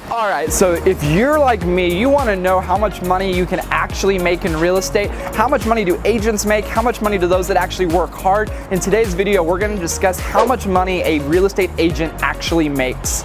All right, so if you're like me, you want to know how much money you can actually make in real estate. How much money do agents make? How much money do those that actually work hard? In today's video, we're going to discuss how much money a real estate agent actually makes.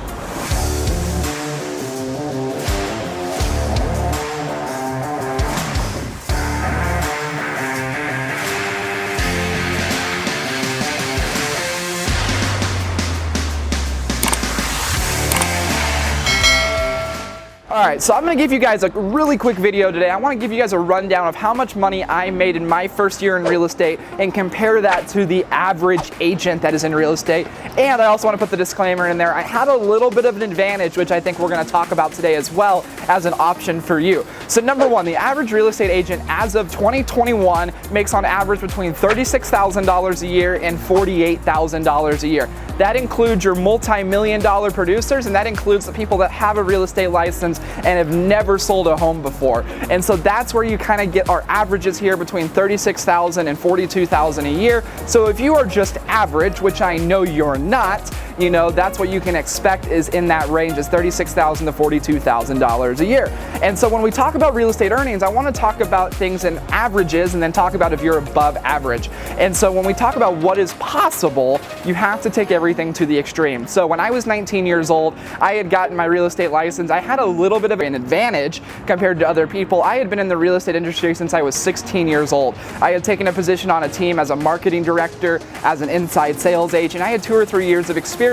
Alright, so I'm going to give you guys a really quick video today. I want to give you guys a rundown of how much money I made in my first year in real estate and compare that to the average agent that is in real estate. And I also want to put the disclaimer in there. I had a little bit of an advantage, which I think we're going to talk about today as well as an option for you. So number one, the average real estate agent as of 2021 makes on average between $36,000 a year and $48,000 a year. That includes your multi-million-dollar producers, and that includes the people that have a real estate license and have never sold a home before. And so that's where you kind of get our averages here between $36,000 and $42,000 a year. So if you are just average, which I know you're not, you know, that's what you can expect is in that range is $36,000 to $42,000 a year. And so when we talk about real estate earnings, I want to talk about things in averages and then talk about if you're above average. And so when we talk about what is possible, you have to take everything to the extreme. So when I was 19 years old, I had gotten my real estate license. I had a little bit of an advantage compared to other people. I had been in the real estate industry since I was 16 years old. I had taken a position on a team as a marketing director, as an inside sales agent. I had 2 or 3 years of experience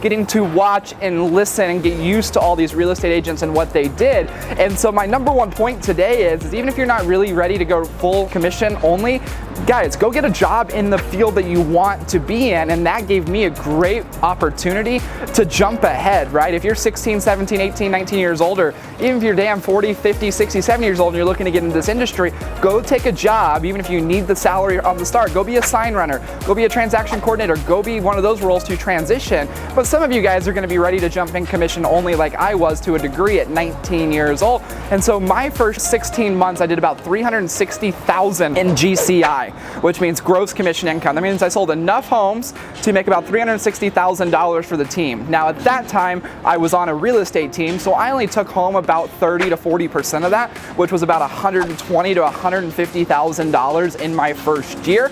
getting to watch and listen and get used to all these real estate agents and what they did. And so my number one point today is even if you're not really ready to go full commission only, guys, go get a job in the field that you want to be in. And that gave me a great opportunity to jump ahead, right? If you're 16, 17, 18, 19 years older, even if you're damn 40, 50, 60, 70 years old and you're looking to get into this industry, go take a job, even if you need the salary on the start. Go be a sign runner, go be a transaction coordinator, go be one of those roles to transition. But some of you guys are going to be ready to jump in commission only like I was to a degree at 19 years old. And so my first 16 months, I did about $360,000 in GCI, which means gross commission income. That means I sold enough homes to make about $360,000 for the team. Now at that time, I was on a real estate team, so I only took home about 30 to 40% of that, which was about $120,000 to $150,000 in my first year.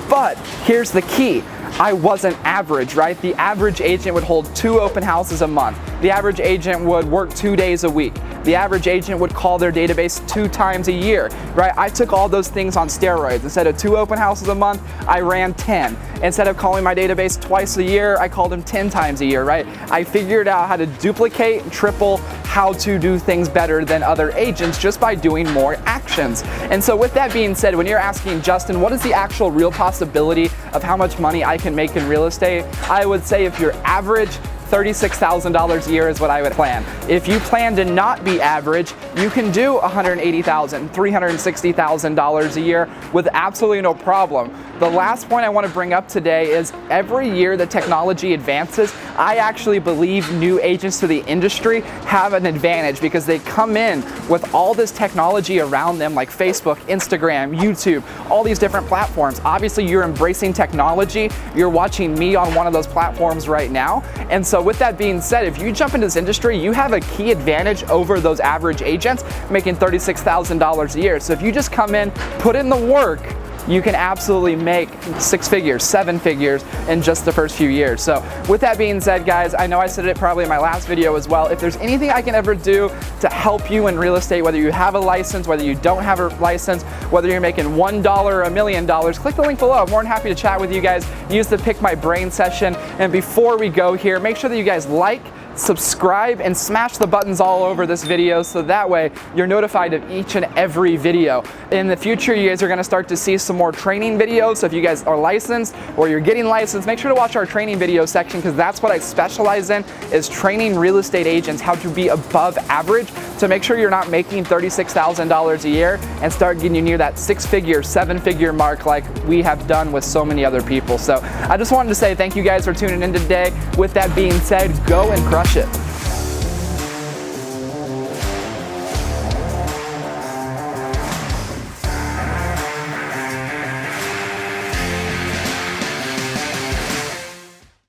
But here's the key. I wasn't average, right? The average agent would hold 2 open houses a month. The average agent would work 2 days a week. The average agent would call their database 2 times a year, right? I took all those things on steroids. Instead of 2 open houses a month, I ran 10. Instead of calling my database twice a year, I called them 10 times a year, right? I figured out how to duplicate and triple how to do things better than other agents just by doing more actions. And so with that being said, when you're asking, Justin, what is the actual real possibility of how much money I can make in real estate? I would say if you're average, $36,000 a year is what I would plan. If you plan to not be average, you can do $180,000, $360,000 a year with absolutely no problem. The last point I want to bring up today is every year that technology advances, I actually believe new agents to the industry have an advantage because they come in with all this technology around them like Facebook, Instagram, YouTube, all these different platforms. Obviously, you're embracing technology. You're watching me on one of those platforms right now. And so with that being said, if you jump into this industry, you have a key advantage over those average agents making $36,000 a year. So if you just come in, put in the work, you can absolutely make 6 figures, 7 figures in just the first few years. So with that being said, guys, I know I said it probably in my last video as well. If there's anything I can ever do to help you in real estate, whether you have a license, whether you don't have a license, whether you're making $1 or $1 million, click the link below. I'm more than happy to chat with you guys. Use the Pick My Brain session. And before we go here, make sure that you guys like, subscribe, and smash the buttons all over this video so that way you're notified of each and every video. In the future, you guys are going to start to see some more training videos. So if you guys are licensed or you're getting licensed, make sure to watch our training video section because that's what I specialize in, is training real estate agents how to be above average to make sure you're not making $36,000 a year and start getting you near that 6-figure, 7-figure mark like we have done with so many other people. So I just wanted to say thank you guys for tuning in today. With that being said, go and crush it.